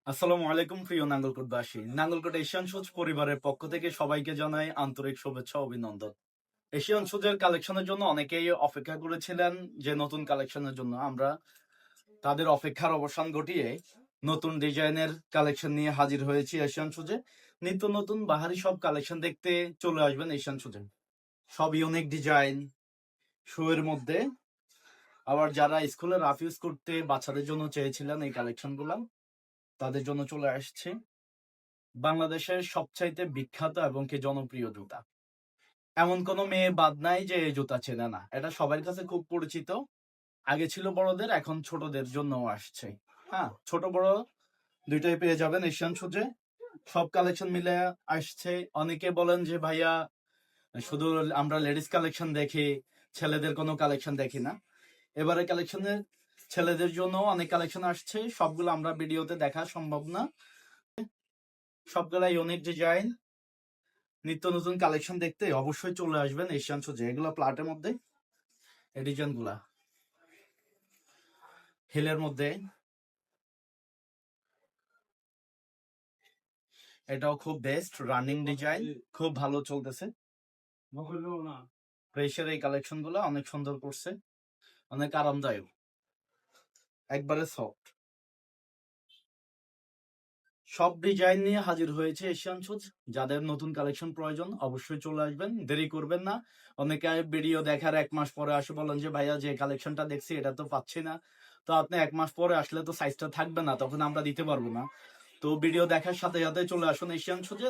আসসালামু আলাইকুম প্রিয় নাঙ্গলকোটবাসী। নাঙ্গলকোট এশিয়ান শুজ পরিবারের পক্ষ থেকে সবাইকে জানাই আন্তরিক শুভেচ্ছা ও অভিনন্দন। এশিয়ান শুজের কালেকশনের জন্য অনেকেই অপেক্ষা করেছিলেন যে নতুন কালেকশনের জন্য আমরা তাদের অপেক্ষার অবসান ঘটিয়ে নতুন ডিজাইনের কালেকশন নিয়ে হাজির হয়েছি এশিয়ান শুজে। নিত্য নতুন বাহারি সব কালেকশন দেখতে চলে আসবেন এশিয়ান শুজে। সব ইউনিক ডিজাইন শোয়ের মধ্যে, আবার যারা স্কুলে রাফ ইউজ করতে বাচ্চাদের জন্য চেয়েছিলেন এই কালেকশনগুলো তাদের জন্য চলে আসছে বাংলাদেশের সবচাইতে বিখ্যাত এবং কি জনপ্রিয় জুতা। এমন কোনো মেয়ে বাদ নাই যে এই জুতা চেনে না, এটা সবার কাছে খুব পরিচিত। আগে ছিল বড়দের, এখন ছোটদের জন্য আসছে। হ্যাঁ, ছোট বড় দুইটাই পেয়ে যাবেন এশিয়ান শুজে। সব কালেকশন মিলে আসছে। অনেকে বলেন যে ভাইয়া শুধু আমরা লেডিস কালেকশন দেখি, ছেলেদের কোনো কালেকশন দেখি না। এবারে কালেকশনে ছেলেদের জন্য অনেক কালেকশন আসছে, সবগুলো আমরা ভিডিওতে দেখা সম্ভব না। সবগুলা ইউনিক ডিজাইন, নিত্য নতুন কালেকশন দেখতে অবশ্যই চলে আসবেন এশিয়ান শুজে। এগুলো প্লাটের মধ্যে এই ডিজাইন গুলা, হিলের মধ্যে এটাও খুব বেস্ট রানিং ডিজাইন, খুব ভালো চলতেছে। প্রেসের এই কালেকশন গুলা অনেক সুন্দর করছে, অনেক আরামদায়ক, একবারে সফট। সব ডিজাইন নিয়ে হাজির হয়েছে এশিয়ান শুজ। যাদের নতুন কালেকশন প্রয়োজন অবশ্যই চলে আসবেন, দেরি করবেন না। অনেকে ভিডিও দেখার 1 মাস পরে আসে বলেন যে ভাইয়া যে কালেকশনটা দেখছি এটা তো পাচ্ছি না। তো আপনি 1 মাস পরে আসলে তো সাইজটা থাকবে না, তখন আমরা দিতে পারবো না। তো ভিডিও দেখার সাথে সাথে চলে আসুন এশিয়ান শুজে।